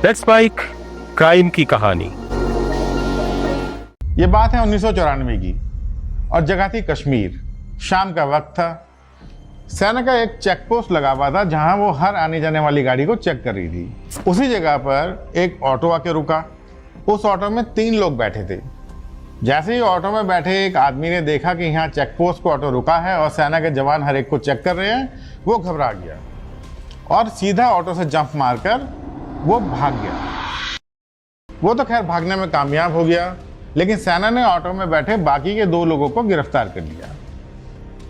Let's bike crime की कहानी। ये बात है 1994 की और जगह थी कश्मीर। शाम का वक्त था। सेना का एक चेक पोस्ट लगा हुआ था जहां वो हर आने जाने वाली गाड़ी को चेक कर रही थी। उसी जगह पर एक ऑटो आके रुका। उस ऑटो में 3 लोग बैठे थे। जैसे ही ऑटो में बैठे एक आदमी ने देखा कि यहाँ चेक पोस्ट पर ऑटो रुका है और सेना के जवान हर एक को चेक कर रहे हैं, वो घबरा गया और सीधा ऑटो से जंप मारकर वो भाग गया। वो तो खैर भागने में कामयाब हो गया, लेकिन सेना ने ऑटो में बैठे बाकी के 2 लोगों को गिरफ्तार कर लिया।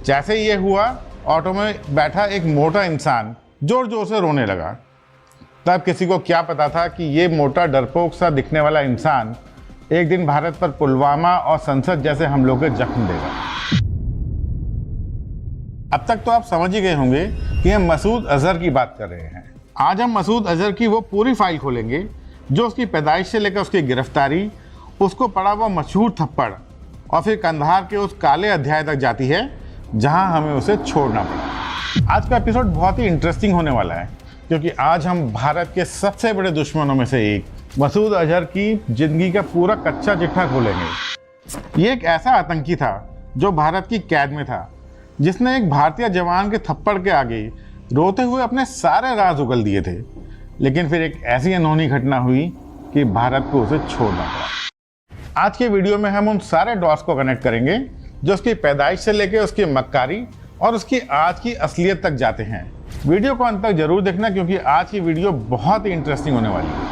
जैसे ये हुआ, ऑटो में बैठा एक मोटा इंसान जोर जोर से रोने लगा। तब किसी को क्या पता था कि ये मोटा डरपोक सा दिखने वाला इंसान एक दिन भारत पर पुलवामा और संसद जैसे हमलों के जख्म देगा। अब तक तो आप समझ ही गए होंगे कि हम मसूद अजहर की बात कर रहे हैं। आज हम मसूद अजहर की वो पूरी फाइल खोलेंगे जो उसकी पैदाइश से लेकर उसकी गिरफ्तारी, उसको पड़ा हुआ मशहूर थप्पड़ और फिर कंधार के उस काले अध्याय तक जाती है जहां हमें उसे छोड़ना पड़ा। आज का एपिसोड बहुत ही इंटरेस्टिंग होने वाला है क्योंकि आज हम भारत के सबसे बड़े दुश्मनों में से एक मसूद अजहर की जिंदगी का पूरा कच्चा चिट्ठा खोलेंगे। ये एक ऐसा आतंकी था जो भारत की कैद में था, जिसने एक भारतीय जवान के थप्पड़ के आगे रोते हुए अपने सारे राज उगल दिए थे। लेकिन फिर एक ऐसी अनहोनी घटना हुई कि भारत को उसे छोड़ना पड़ा। आज के वीडियो में हम उन सारे डॉट्स को कनेक्ट करेंगे जो उसकी पैदाइश से लेकर उसकी मक्कारी और उसकी आज की असलियत तक जाते हैं। वीडियो को अंत तक जरूर देखना क्योंकि आज की वीडियो बहुत ही इंटरेस्टिंग होने वाली है।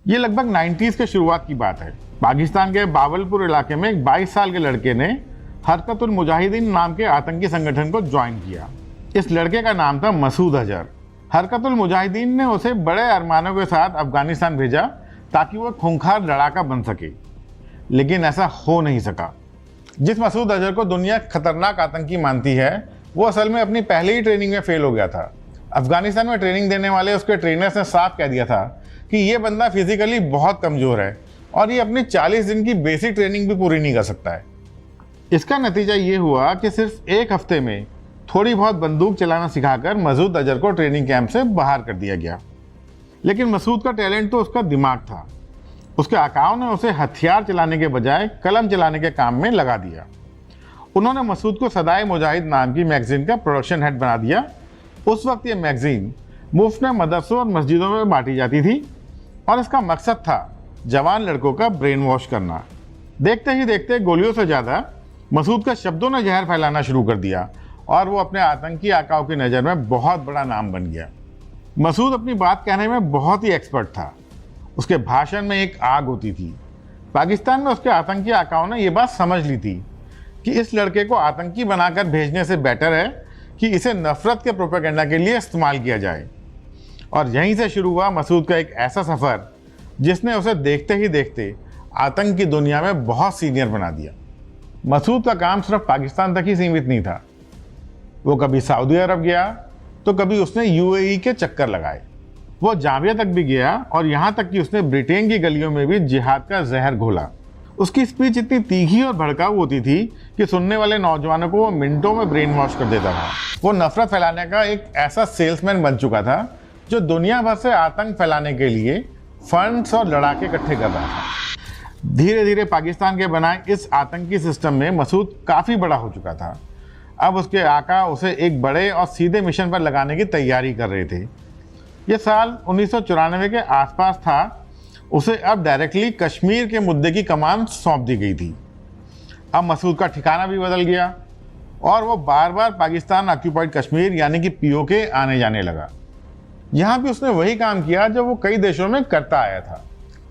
ये लगभग 90s के शुरुआत की बात है। पाकिस्तान के बावलपुर इलाके में एक 22 साल के लड़के ने हरकतुल मुजाहिदीन नाम के आतंकी संगठन को ज्वाइन किया। इस लड़के का नाम था मसूद अजहर। हरकतुल मुजाहिदीन ने उसे बड़े अरमानों के साथ अफगानिस्तान भेजा ताकि वो खूंखार लड़ाका बन सके, लेकिन ऐसा हो नहीं सका। जिस मसूद अजहर को दुनिया खतरनाक आतंकी मानती है, वो असल में अपनी पहले ही ट्रेनिंग में फेल हो गया था। अफगानिस्तान में ट्रेनिंग देने वाले उसके ट्रेनर्स ने साफ कह दिया था कि ये बंदा फिजिकली बहुत कमज़ोर है और ये अपनी 40 दिन की बेसिक ट्रेनिंग भी पूरी नहीं कर सकता है। इसका नतीजा ये हुआ कि सिर्फ एक हफ्ते में थोड़ी बहुत बंदूक चलाना सिखाकर मसूद अजहर को ट्रेनिंग कैंप से बाहर कर दिया गया। लेकिन मसूद का टैलेंट तो उसका दिमाग था। उसके आकाओं ने उसे हथियार चलाने के बजाय कलम चलाने के काम में लगा दिया। उन्होंने मसूद को सदाए मुजाहिद नाम की मैगजीन का प्रोडक्शन हेड बना दिया। उस वक्त ये मैगजीन मुफ्त में मदरसों और मस्जिदों में बांटी जाती थी और इसका मकसद था जवान लड़कों का ब्रेन वॉश करना। देखते ही देखते गोलियों से ज़्यादा मसूद का शब्दों ने जहर फैलाना शुरू कर दिया और वो अपने आतंकी आकाओं की नज़र में बहुत बड़ा नाम बन गया। मसूद अपनी बात कहने में बहुत ही एक्सपर्ट था। उसके भाषण में एक आग होती थी। पाकिस्तान में उसके आतंकी आकाओं ने ये बात समझ ली थी कि इस लड़के को आतंकी बनाकर भेजने से बेटर है कि इसे नफरत के प्रोपेगेंडा के लिए इस्तेमाल किया जाए। और यहीं से शुरू हुआ मसूद का एक ऐसा सफ़र जिसने उसे देखते ही देखते आतंक की दुनिया में बहुत सीनियर बना दिया। मसूद का काम सिर्फ पाकिस्तान तक ही सीमित नहीं था। वो कभी सऊदी अरब गया तो कभी उसने यूएई के चक्कर लगाए। वो जामिया तक भी गया और यहाँ तक कि उसने ब्रिटेन की गलियों में भी जिहाद का जहर घोला। उसकी स्पीच इतनी तीखी और भड़काऊ होती थी कि सुनने वाले नौजवानों को वो मिनटों में ब्रेन वॉश कर देता था। वो नफरत फैलाने का एक ऐसा सेल्समैन बन चुका था जो दुनिया भर से आतंक फैलाने के लिए फंड्स और लड़ाके इकट्ठे कर रहा था। धीरे धीरे पाकिस्तान के बनाए इस आतंकी सिस्टम में मसूद काफ़ी बड़ा हो चुका था। अब उसके आका उसे एक बड़े और सीधे मिशन पर लगाने की तैयारी कर रहे थे। ये साल 1994 के आसपास था। उसे अब डायरेक्टली कश्मीर के मुद्दे की कमान सौंप दी गई थी। अब मसूद का ठिकाना भी बदल गया और वो बार बार पाकिस्तान ऑक्यूपाइड कश्मीर यानी कि पीओके आने जाने लगा। यहाँ भी उसने वही काम किया जो वो कई देशों में करता आया था।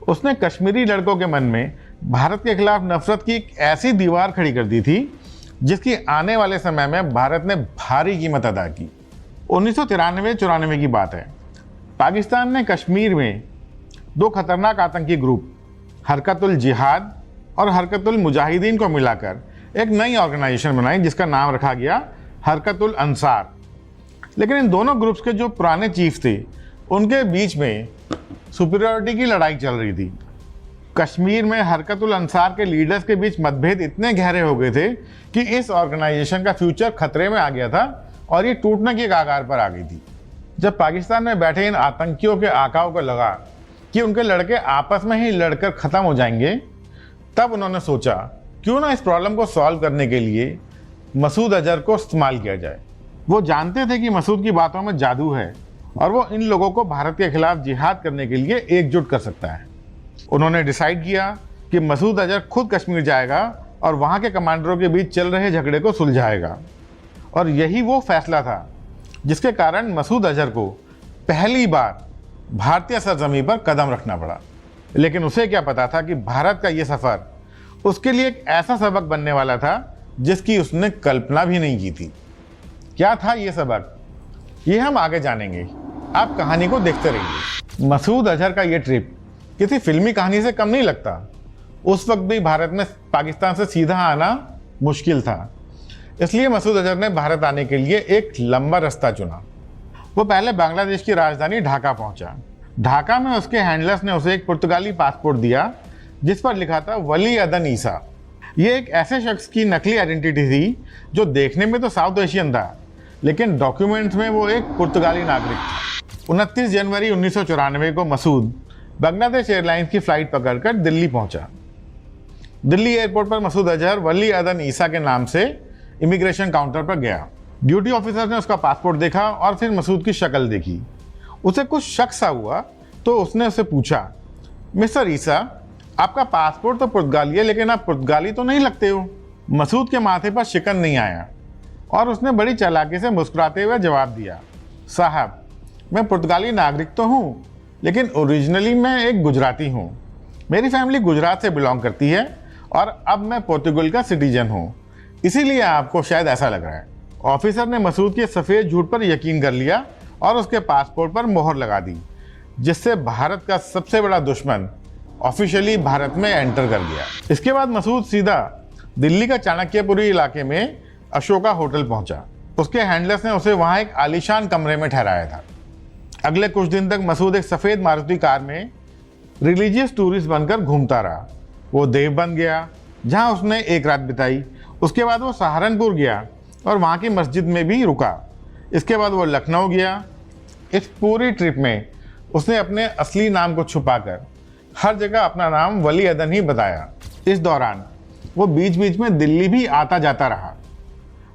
उसने कश्मीरी लड़कों के मन में भारत के खिलाफ नफरत की एक ऐसी दीवार खड़ी कर दी थी जिसकी आने वाले समय में भारत ने भारी कीमत अदा की। 1993-94 की बात है। पाकिस्तान ने कश्मीर में 2 खतरनाक आतंकी ग्रुप हरकतुल जिहाद और हरकतुल मुजाहिदीन को मिलाकर एक नई ऑर्गेनाइजेशन बनाई जिसका नाम रखा गया हरकतुल अंसार। लेकिन इन दोनों ग्रुप्स के जो पुराने चीफ थे उनके बीच में सुपीरियरिटी की लड़ाई चल रही थी। कश्मीर में हरकतुल अंसार के लीडर्स के बीच मतभेद इतने गहरे हो गए थे कि इस ऑर्गेनाइजेशन का फ्यूचर खतरे में आ गया था और ये टूटने की कगार पर आ गई थी। जब पाकिस्तान में बैठे इन आतंकियों के आकाओं को लगा कि उनके लड़के आपस में ही लड़कर ख़त्म हो जाएंगे, तब उन्होंने सोचा क्यों ना इस प्रॉब्लम को सॉल्व करने के लिए मसूद अजहर को इस्तेमाल किया जाए। वो जानते थे कि मसूद की बातों में जादू है और वो इन लोगों को भारत के खिलाफ जिहाद करने के लिए एकजुट कर सकता है। उन्होंने डिसाइड किया कि मसूद अजहर खुद कश्मीर जाएगा और वहाँ के कमांडरों के बीच चल रहे झगड़े को सुलझाएगा। और यही वो फैसला था जिसके कारण मसूद अजहर को पहली बार भारतीय सरजमी पर कदम रखना पड़ा। लेकिन उसे क्या पता था कि भारत का ये सफ़र उसके लिए एक ऐसा सबक बनने वाला था जिसकी उसने कल्पना भी नहीं की थी। क्या था ये सबक, ये हम आगे जानेंगे। आप कहानी को देखते रहिए। मसूद अजहर का ये ट्रिप किसी फिल्मी कहानी से कम नहीं लगता। उस वक्त भी भारत में पाकिस्तान से सीधा आना मुश्किल था, इसलिए मसूद अजहर ने भारत आने के लिए एक लंबा रास्ता चुना। वो पहले बांग्लादेश की राजधानी ढाका पहुंचा। ढाका में उसके हैंडलर्स ने उसे एक पुर्तगाली पासपोर्ट दिया जिस पर लिखा था वली अदन ईसा। ये एक ऐसे शख्स की नकली आइडेंटिटी थी जो देखने में तो साउथ एशियन था, लेकिन डॉक्यूमेंट्स में वो एक पुर्तगाली नागरिक था। 29 जनवरी 1994 को मसूद बांग्लादेश एयरलाइंस की फ़्लाइट पकड़कर दिल्ली पहुंचा। दिल्ली एयरपोर्ट पर मसूद अजहर वली अदन ईसा के नाम से इमिग्रेशन काउंटर पर गया। ड्यूटी ऑफिसर ने उसका पासपोर्ट देखा और फिर मसूद की शक्ल देखी। उसे कुछ शक सा हुआ तो उसने उससे पूछा, मिस्टर ईसा, आपका पासपोर्ट तो पुर्तगाली है लेकिन आप पुर्तगाली तो नहीं लगते हो। मसूद के माथे पर शिकन नहीं आया और उसने बड़ी चालाकी से मुस्कुराते हुए जवाब दिया, साहब, मैं पुर्तगाली नागरिक तो हूँ लेकिन ओरिजिनली मैं एक गुजराती हूँ। मेरी फैमिली गुजरात से बिलोंग करती है और अब मैं पोर्तुगल का सिटीजन हूँ, इसीलिए आपको शायद ऐसा लग रहा है। ऑफिसर ने मसूद के सफ़ेद झूठ पर यकीन कर लिया और उसके पासपोर्ट पर मोहर लगा दी, जिससे भारत का सबसे बड़ा दुश्मन ऑफिशियली भारत में एंटर कर गया। इसके बाद मसूद सीधा दिल्ली का चाणक्यपुरी इलाके में अशोका होटल पहुंचा। उसके हैंडलर्स ने उसे वहां एक आलीशान कमरे में ठहराया था। अगले कुछ दिन तक मसूद एक सफ़ेद मारुति कार में रिलीजियस टूरिस्ट बनकर घूमता रहा। वो देवबंद गया जहां उसने एक रात बिताई। उसके बाद वो सहारनपुर गया और वहाँ की मस्जिद में भी रुका। इसके बाद वो लखनऊ गया। इस पूरी ट्रिप में उसने अपने असली नाम को छुपाकर हर जगह अपना नाम वली अदन ही बताया। इस दौरान वो बीच बीच में दिल्ली भी आता जाता रहा।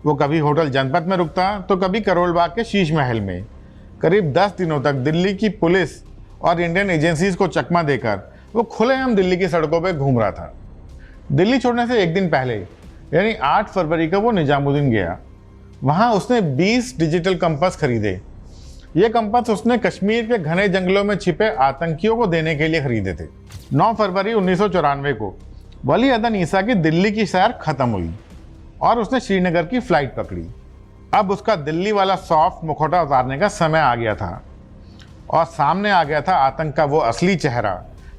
वो कभी होटल जनपथ में रुकता तो कभी करोल बाग के शीश महल में। करीब 10 दिनों तक दिल्ली की पुलिस और इंडियन एजेंसीज को चकमा देकर वो खुलेआम दिल्ली की सड़कों पर घूम रहा था। दिल्ली छोड़ने से एक दिन पहले यानी 8 फरवरी को वो निजामुद्दीन गया। वहाँ उसने 20 डिजिटल कंपास खरीदे। ये कंपास उसने कश्मीर के घने जंगलों में छिपे आतंकियों को देने के लिए खरीदे थे। 9 फरवरी 1994 को वली अदन ईसा की दिल्ली की सैर खत्म हुई और उसने श्रीनगर की फ़्लाइट पकड़ी। अब उसका दिल्ली वाला सॉफ्ट मुखौटा उतारने का समय आ गया था और सामने आ गया था आतंक का वो असली चेहरा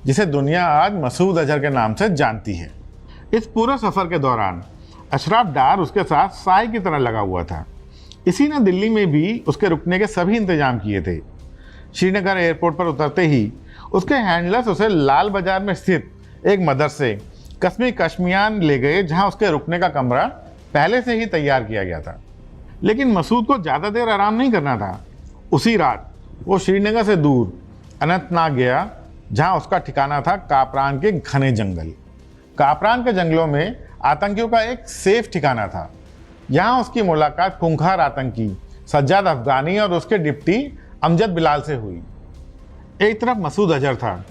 जिसे दुनिया आज मसूद अजहर के नाम से जानती है। इस पूरे सफ़र के दौरान अशराफ डार उसके साथ साय की तरह लगा हुआ था। इसी ने दिल्ली में भी उसके रुकने के सभी इंतजाम किए थे। श्रीनगर एयरपोर्ट पर उतरते ही उसके हैंडलर्स उसे लाल बाजार में स्थित एक मदरसे कश्मीर कश्मियान ले गए जहां उसके रुकने का कमरा पहले से ही तैयार किया गया था। लेकिन मसूद को ज़्यादा देर आराम नहीं करना था। उसी रात वो श्रीनगर से दूर अनंतनाग गया जहां उसका ठिकाना था कापरान के घने जंगल। कापरान के जंगलों में आतंकियों का एक सेफ ठिकाना था। यहाँ उसकी मुलाकात खूंखार आतंकी सज्जाद अफगानी और उसके डिप्टी अमजद बिलाल से हुई। एक तरफ मसूद अजहर था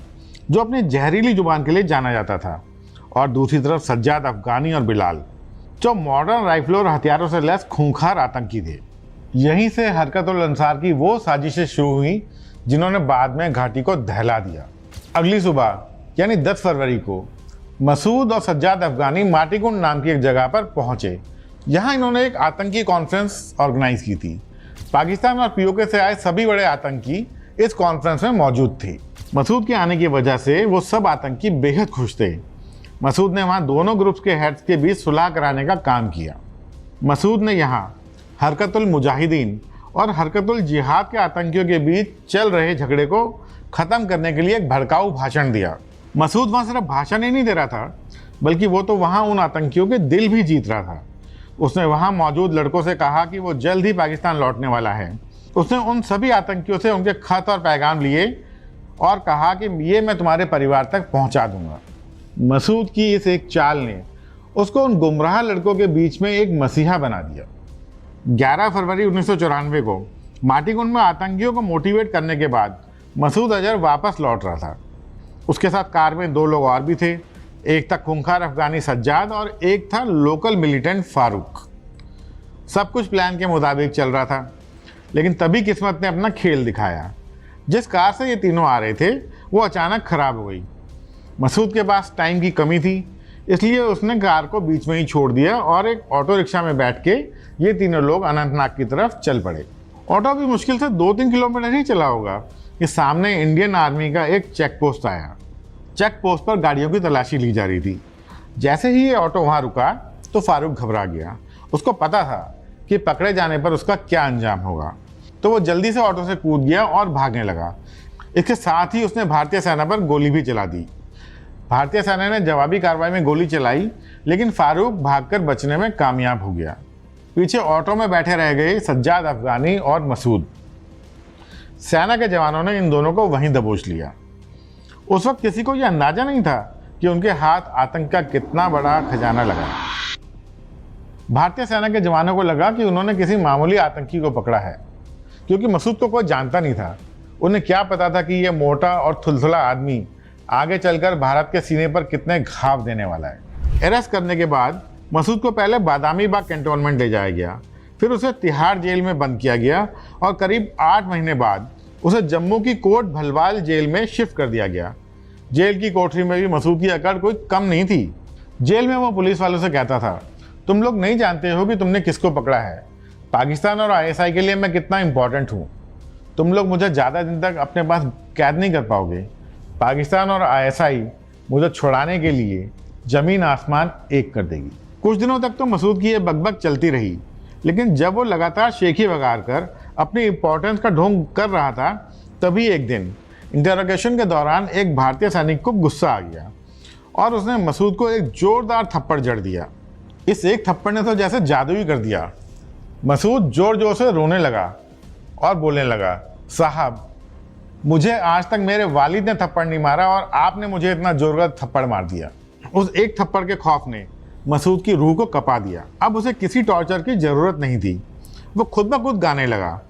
जो अपनी जहरीली जुबान के लिए जाना जाता था और दूसरी तरफ सज्जाद अफगानी और बिलाल जो मॉडर्न राइफलों और हथियारों से लैस खूंखार आतंकी थे। यहीं से हरकतुल अंसार की वो साजिशें शुरू हुई जिन्होंने बाद में घाटी को दहला दिया। अगली सुबह यानी 10 फरवरी को मसूद और सज्जाद अफगानी माटीकुंड नाम की एक जगह पर पहुंचे। यहाँ इन्होंने एक आतंकी कॉन्फ्रेंस ऑर्गेनाइज की थी। पाकिस्तान और पीओके से आए सभी बड़े आतंकी इस कॉन्फ्रेंस में मौजूद थे। मसूद के आने की वजह से वो सब आतंकी बेहद खुश थे। मसूद ने वहाँ दोनों ग्रुप्स के हेड्स के बीच सुलह कराने का काम किया। मसूद ने यहाँ हरकतुल मुजाहिदीन और हरकतुल जिहाद के आतंकियों के बीच चल रहे झगड़े को ख़त्म करने के लिए एक भड़काऊ भाषण दिया। मसूद वहाँ सिर्फ भाषण ही नहीं दे रहा था, बल्कि वो तो वहाँ उन आतंकियों के दिल भी जीत रहा था। उसने वहाँ मौजूद लड़कों से कहा कि वो जल्द ही पाकिस्तान लौटने वाला है। उसने उन सभी आतंकियों से उनके खत और पैगाम लिए और कहा कि ये मैं तुम्हारे परिवार तक पहुँचा दूंगा। मसूद की इस एक चाल ने उसको उन गुमराह लड़कों के बीच में एक मसीहा बना दिया। 11 फरवरी 1994 को माटीगुंड में आतंकियों को मोटिवेट करने के बाद मसूद अजहर वापस लौट रहा था। उसके साथ कार में 2 लोग और भी थे। एक था खूंखार अफगानी सज्जाद और एक था लोकल मिलिटेंट फारूक। सब कुछ प्लान के मुताबिक चल रहा था, लेकिन तभी किस्मत ने अपना खेल दिखाया। जिस कार से ये तीनों आ रहे थे वो अचानक खराब हो गई। मसूद के पास टाइम की कमी थी, इसलिए उसने कार को बीच में ही छोड़ दिया और एक ऑटो रिक्शा में बैठ के ये तीनों लोग अनंतनाग की तरफ चल पड़े। ऑटो भी मुश्किल से 2-3 किलोमीटर ही चला होगा कि सामने इंडियन आर्मी का एक चेक पोस्ट आया। चेक पोस्ट पर गाड़ियों की तलाशी ली जा रही थी। जैसे ही ये ऑटो वहाँ रुका तो फारूक घबरा गया। उसको पता था कि पकड़े जाने पर उसका क्या अंजाम होगा, तो वो जल्दी से ऑटो से कूद गया और भागने लगा। इसके साथ ही उसने भारतीय सेना पर गोली भी चला दी। भारतीय सेना ने जवाबी कार्रवाई में गोली चलाई, लेकिन फारूक भागकर बचने में कामयाब हो गया। पीछे ऑटो में बैठे रह गए सज्जाद अफगानी और मसूद। सेना के जवानों ने इन दोनों को वहीं दबोच लिया। उस वक्त किसी को यह अंदाजा नहीं था कि उनके हाथ आतंक का कितना बड़ा खजाना लगा। भारतीय सेना के जवानों को लगा कि उन्होंने किसी मामूली आतंकी को पकड़ा है, क्योंकि मसूद को कोई जानता नहीं था। उन्हें क्या पता था कि यह मोटा और थुलथुला आदमी आगे चलकर भारत के सीने पर कितने घाव देने वाला है। अरेस्ट करने के बाद मसूद को पहले बादामी बाग कैंटोनमेंट ले जाया गया, फिर उसे तिहाड़ जेल में बंद किया गया और करीब 8 महीने बाद उसे जम्मू की कोट भलवाल जेल में शिफ्ट कर दिया गया। जेल की कोठरी में भी मसूद की अकड़ कोई कम नहीं थी। जेल में वो पुलिस वालों से कहता था, तुम लोग नहीं जानते हो कि तुमने किसको पकड़ा है। पाकिस्तान और ISI के लिए मैं कितना इंपॉर्टेंट हूँ। तुम लोग मुझे ज़्यादा दिन तक अपने पास कैद नहीं कर पाओगे। पाकिस्तान और ISI मुझे छुड़ाने के लिए ज़मीन आसमान एक कर देगी। कुछ दिनों तक तो मसूद की ये बकबक चलती रही, लेकिन जब वो लगातार शेखी वगार कर अपनी इंपॉर्टेंस का ढोंग कर रहा था, तभी एक दिन इंटरोगेशन के दौरान एक भारतीय सैनिक को गुस्सा आ गया और उसने मसूद को एक जोरदार थप्पड़ जड़ दिया। इस एक थप्पड़ ने तो जैसे जादू ही कर दिया। मसूद जोर जोर से रोने लगा और बोलने लगा, साहब, मुझे आज तक मेरे वालिद ने थप्पड़ नहीं मारा और आपने मुझे इतना जोरदार थप्पड़ मार दिया। उस एक थप्पड़ के खौफ ने मसूद की रूह को कपा दिया। अब उसे किसी टॉर्चर की ज़रूरत नहीं थी। वो खुद ब खुद गाने लगा।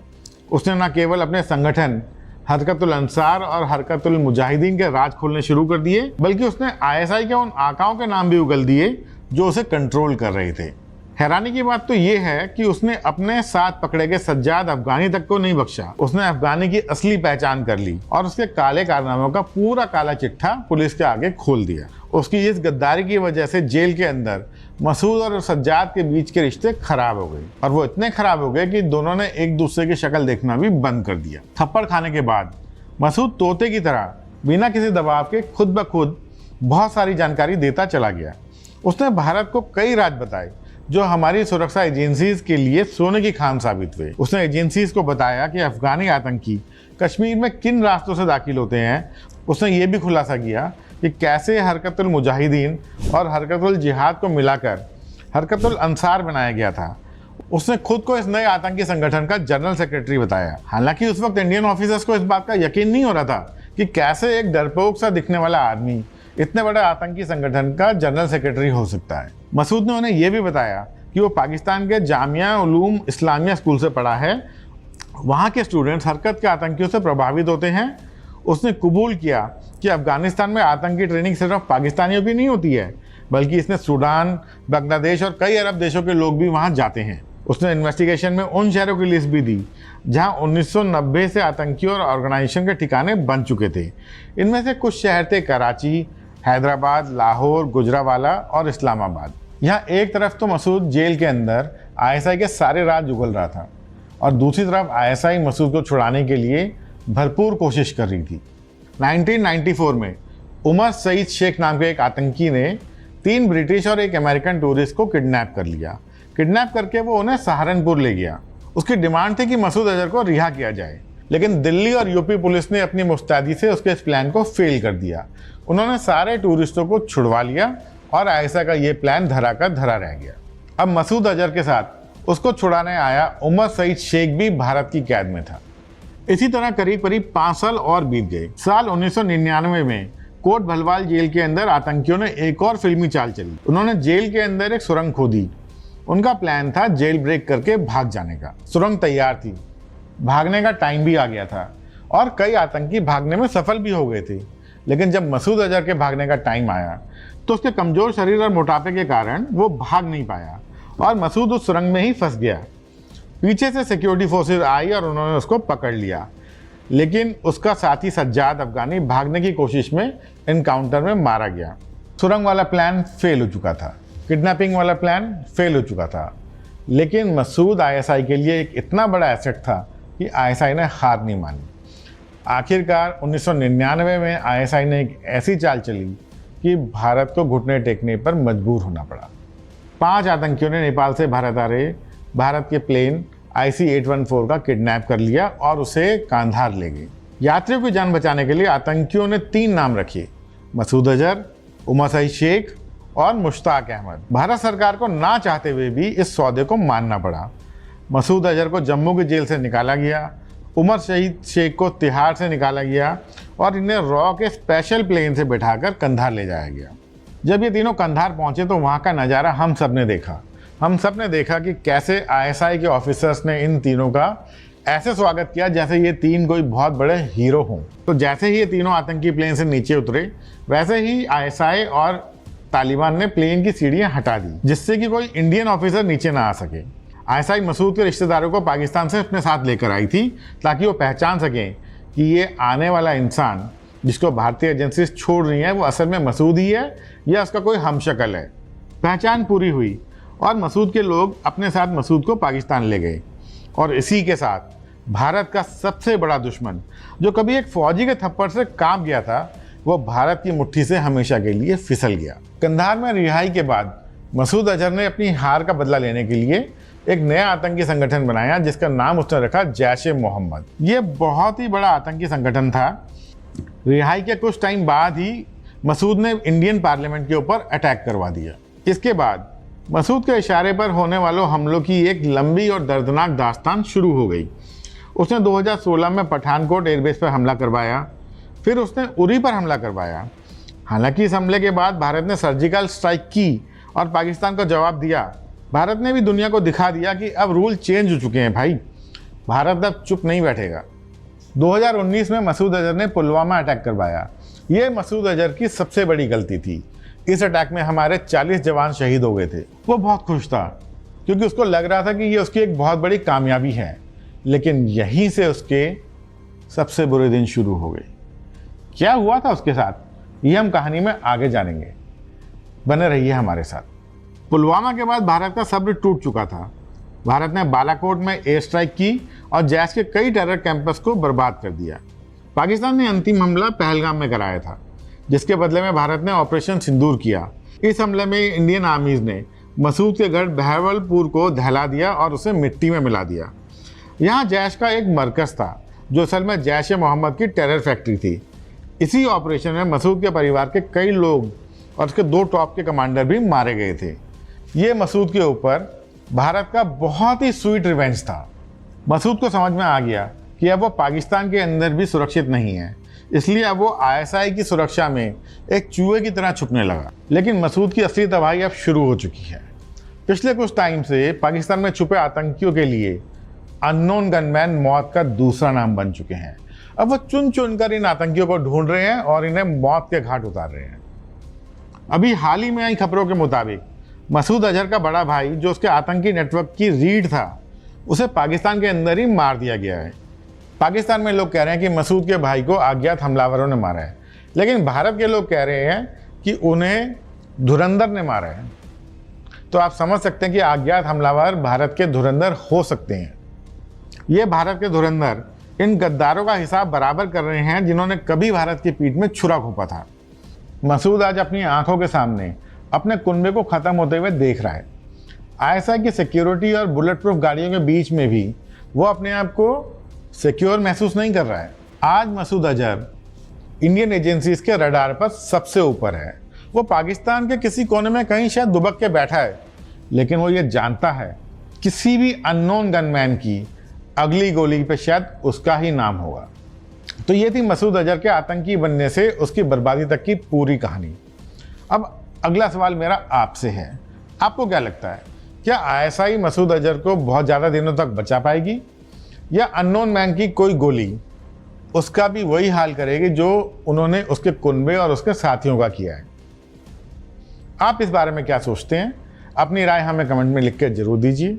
उसने न केवल अपने संगठन हरकतुल अंसार और हरकतुल मुजाहिदीन के राज खोलने शुरू कर दिए, बल्कि उसने ISI के उन आकाओं के नाम भी उगल दिए जो उसे कंट्रोल कर रहे थे। हैरानी की बात तो ये है कि उसने अपने साथ पकड़े गए सज्जाद अफगानी तक को नहीं बख्शा। उसने अफगानी की असली पहचान कर ली और उसके काले कारनामों का पूरा काला चिट्ठा पुलिस के आगे खोल दिया। उसकी इस गद्दारी की वजह से जेल के अंदर मसूद और सज्जाद के बीच के रिश्ते खराब हो गए, और वो इतने खराब हो गए कि दोनों ने एक दूसरे की शक्ल देखना भी बंद कर दिया। थप्पड़ खाने के बाद मसूद तोते की तरह बिना किसी दबाव के खुद ब खुद बहुत सारी जानकारी देता चला गया। उसने भारत को कई राज बताए जो हमारी सुरक्षा एजेंसीज के लिए सोने की खान साबित हुए। उसने एजेंसीज को बताया कि अफगानी आतंकी कश्मीर में किन रास्तों से दाखिल होते हैं। उसने ये भी खुलासा किया कि कैसे हरकतुल मुजाहिदीन और हरकतुल जिहाद को मिलाकर हरकतुल अंसार बनाया गया था। उसने खुद को इस नए आतंकी संगठन का जनरल सेक्रेटरी बताया। हालांकि उस वक्त इंडियन ऑफिसर्स को इस बात का यकीन नहीं हो रहा था कि कैसे एक डरपोक सा दिखने वाला आदमी इतने बड़े आतंकी संगठन का जनरल सेक्रेटरी हो सकता है। मसूद ने उन्हें यह भी बताया कि वो पाकिस्तान के जामिया उलूम इस्लामिया स्कूल से पढ़ा है। वहाँ के स्टूडेंट्स हरकत के आतंकियों से प्रभावित होते हैं। उसने कबूल किया कि अफगानिस्तान में आतंकी ट्रेनिंग सिर्फ पाकिस्तानियों की नहीं होती है, बल्कि इसमें सूडान, बांग्लादेश और कई अरब देशों के लोग भी वहाँ जाते हैं। उसने इन्वेस्टिगेशन में उन शहरों की लिस्ट भी दी जहाँ 1990 से आतंकियों और ऑर्गेनाइजेशन के ठिकाने बन चुके थे। इनमें से कुछ शहर थे कराची, हैदराबाद, लाहौर, गुजरावाला और इस्लामाबाद। यहाँ एक तरफ तो मसूद जेल के अंदर ISI के सारे राज उगल रहा था, और दूसरी तरफ ISI मसूद को छुड़ाने के लिए भरपूर कोशिश कर रही थी। 1994 में उमर सईद शेख नाम के एक आतंकी ने 3 ब्रिटिश और एक अमेरिकन टूरिस्ट को किडनैप कर लिया। किडनैप करके वो उन्हें सहारनपुर ले गया। उसकी डिमांड थी कि मसूद अजहर को रिहा किया जाए। लेकिन दिल्ली और यूपी पुलिस ने अपनी मुस्तैदी से उसके इस प्लान को फेल कर दिया। उन्होंने सारे टूरिस्टों को छुड़वा लिया और आयशा का ये प्लान धरा का धरा रह गया। अब मसूद अजहर के साथ उसको छुड़ाने आया उमर सईद शेख भी भारत की कैद में था। इसी तरह करीब करीब 5 साल और बीत गए। साल 1999 में कोट भलवाल जेल के अंदर आतंकियों ने एक और फिल्मी चाल चली। उन्होंने जेल के अंदर एक सुरंग खोदी। उनका प्लान था जेल ब्रेक करके भाग जाने का। सुरंग तैयार थी, भागने का टाइम भी आ गया था और कई आतंकी भागने में सफल भी हो गए थे। लेकिन जब मसूद अजहर के भागने का टाइम आया तो उसके कमजोर शरीर और मोटापे के कारण वो भाग नहीं पाया और मसूद उस सुरंग में ही फंस गया। पीछे से सिक्योरिटी फोर्सेस आई और उन्होंने उसको पकड़ लिया, लेकिन उसका साथी सज्जाद अफगानी भागने की कोशिश में एनकाउंटर में मारा गया। सुरंग वाला प्लान फेल हो चुका था, किडनैपिंग वाला प्लान फेल हो चुका था, लेकिन मसूद आईएसआई के लिए एक इतना बड़ा एसेट था कि आईएसआई ने हार नहीं मानी। आखिरकार 1999 में आईएसआई ने एक ऐसी चाल चली कि भारत को घुटने टेकने पर मजबूर होना पड़ा। 5 आतंकियों ने नेपाल से भारत आ रहे भारत के प्लेन IC-814 का किडनैप कर लिया और उसे कांधार ले गए। यात्रियों की जान बचाने के लिए आतंकियों ने 3 नाम रखे, मसूद अजहर, उमर सईद शेख और मुश्ताक अहमद। भारत सरकार को ना चाहते हुए भी इस सौदे को मानना पड़ा। मसूद अजहर को जम्मू की जेल से निकाला गया, उमर सईद शेख को तिहाड़ से निकाला गया और इन्हें रॉ के स्पेशल प्लेन से बैठाकर कंधार ले जाया गया। जब ये तीनों कंधार पहुंचे तो वहाँ का नज़ारा हम सब ने देखा। हम सब ने देखा कि कैसे आईएसआई के ऑफिसर्स ने इन तीनों का ऐसे स्वागत किया जैसे ये 3 कोई बहुत बड़े हीरो हों। तो जैसे ही ये तीनों आतंकी प्लेन से नीचे उतरे, वैसे ही आईएसआई और तालिबान ने प्लेन की सीढ़ियाँ हटा दी, जिससे कि कोई इंडियन ऑफिसर नीचे ना आ सके। आईएसआई मसूद के रिश्तेदारों को पाकिस्तान से अपने साथ लेकर आई थी ताकि वो पहचान सकें कि ये आने वाला इंसान जिसको भारतीय एजेंसी छोड़ रही है वो असल में मसूद ही है या उसका कोई हमशक्ल है। पहचान पूरी हुई और मसूद के लोग अपने साथ मसूद को पाकिस्तान ले गए और इसी के साथ भारत का सबसे बड़ा दुश्मन जो कभी एक फौजी के थप्पड़ से कांप गया था, वो भारत की मुट्ठी से हमेशा के लिए फिसल गया। कंधार में रिहाई के बाद मसूद अजहर ने अपनी हार का बदला लेने के लिए एक नया आतंकी संगठन बनाया जिसका नाम उसने रखा जैश-ए-मोहम्मद। ये बहुत ही बड़ा आतंकी संगठन था। रिहाई के कुछ टाइम बाद ही मसूद ने इंडियन पार्लियामेंट के ऊपर अटैक करवा दिया। इसके बाद मसूद के इशारे पर होने वालों हमलों की एक लंबी और दर्दनाक दास्तान शुरू हो गई। उसने 2016 में पठानकोट एयरबेस पर हमला करवाया, फिर उसने उरी पर हमला करवाया। हालांकि इस हमले के बाद भारत ने सर्जिकल स्ट्राइक की और पाकिस्तान को जवाब दिया। भारत ने भी दुनिया को दिखा दिया कि अब रूल चेंज हो चुके हैं भाई, भारत अब चुप नहीं बैठेगा। 2019 में मसूद अजहर ने पुलवामा अटैक करवाया। ये मसूद अजहर की सबसे बड़ी गलती थी। इस अटैक में हमारे 40 जवान शहीद हो गए थे। वो बहुत खुश था क्योंकि उसको लग रहा था कि ये उसकी एक बहुत बड़ी कामयाबी है, लेकिन यहीं से उसके सबसे बुरे दिन शुरू हो गए। क्या हुआ था उसके साथ, ये हम कहानी में आगे जानेंगे। बने रहिए हमारे साथ। पुलवामा के बाद भारत का सब्र टूट चुका था। भारत ने बालाकोट में एयर स्ट्राइक की और जैश के कई टेरर कैंपस को बर्बाद कर दिया। पाकिस्तान ने अंतिम हमला पहलगाम में कराया था, जिसके बदले में भारत ने ऑपरेशन सिंदूर किया। इस हमले में इंडियन आर्मीज ने मसूद के गढ़ बहवलपुर को दहला दिया और उसे मिट्टी में मिला दिया। यहाँ जैश का एक मरकज़ था जो असल में जैश-ए-मोहम्मद की टेरर फैक्ट्री थी। इसी ऑपरेशन में मसूद के परिवार के कई लोग और उसके 2 टॉप के कमांडर भी मारे गए थे। ये मसूद के ऊपर भारत का बहुत ही स्वीट रिवेंज था। मसूद को समझ में आ गया कि अब वो पाकिस्तान के अंदर भी सुरक्षित नहीं है, इसलिए अब वो आईएसआई की सुरक्षा में एक चूहे की तरह छुपने लगा। लेकिन मसूद की असली तबाही अब शुरू हो चुकी है। पिछले कुछ टाइम से पाकिस्तान में छुपे आतंकियों के लिए अननोन गनमैन मौत का दूसरा नाम बन चुके हैं। अब वो चुन चुन कर इन आतंकियों को ढूंढ रहे हैं और इन्हें मौत के घाट उतार रहे हैं। अभी हाल ही में आई खबरों के मुताबिक मसूद अजहर का बड़ा भाई जो उसके आतंकी नेटवर्क की रीढ़ था, उसे पाकिस्तान के अंदर ही मार दिया गया है। पाकिस्तान में लोग कह रहे हैं कि मसूद के भाई को अज्ञात हमलावरों ने मारा है, लेकिन भारत के लोग कह रहे हैं कि उन्हें धुरंधर ने मारा है। तो आप समझ सकते हैं कि अज्ञात हमलावर भारत के धुरंधर हो सकते हैं। ये भारत के धुरंधर इन गद्दारों का हिसाब बराबर कर रहे हैं जिन्होंने कभी भारत की पीठ में छुरा घोंपा था। मसूद आज अपनी आंखों के सामने अपने कुनबे को ख़त्म होते हुए देख रहा है। आईएसआई की सिक्योरिटी और बुलेट प्रूफ गाड़ियों के बीच में भी वो अपने आप को सिक्योर महसूस नहीं कर रहा है। आज मसूद अजहर इंडियन एजेंसीज के रडार पर सबसे ऊपर है। वो पाकिस्तान के किसी कोने में कहीं शायद दुबक के बैठा है, लेकिन वो ये जानता है किसी भी अननोन गनमैन की अगली गोली पे शायद उसका ही नाम होगा। तो ये थी मसूद अजहर के आतंकी बनने से उसकी बर्बादी तक की पूरी कहानी। अब अगला सवाल मेरा आपसे है, आपको क्या लगता है, क्या आईएसआई मसूद अजहर को बहुत ज़्यादा दिनों तक बचा पाएगी, या अननोन मैन की कोई गोली उसका भी वही हाल करेगी जो उन्होंने उसके कुनबे और उसके साथियों का किया है? आप इस बारे में क्या सोचते हैं? अपनी राय हमें कमेंट में लिख के जरूर दीजिए।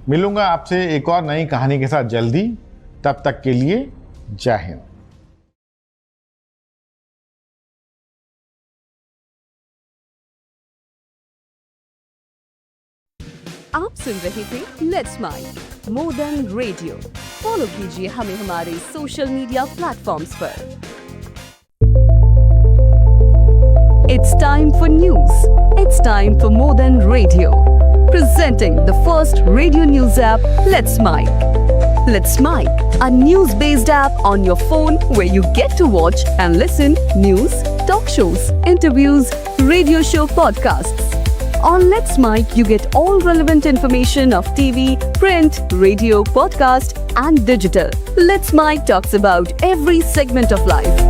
मिलूंगा आपसे एक और नई कहानी के साथ जल्दी। तब तक के लिए जय हिंद। आप सुन रहे थे let's mind more than radio. Follow कीजिए हमें हमारे सोशल मीडिया प्लेटफॉर्म्स पर। It's time for news. It's time for more than radio. Presenting the first radio news app, Let's Mic. Let's Mic, a news-based app on your phone where you get to watch and listen news, talk shows, interviews, radio show podcasts. On Let's Mic, you get all relevant information of TV, print, radio, podcast, and digital. Let's Mic talks about every segment of life.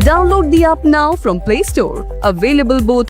Download the app now from Play Store. Available both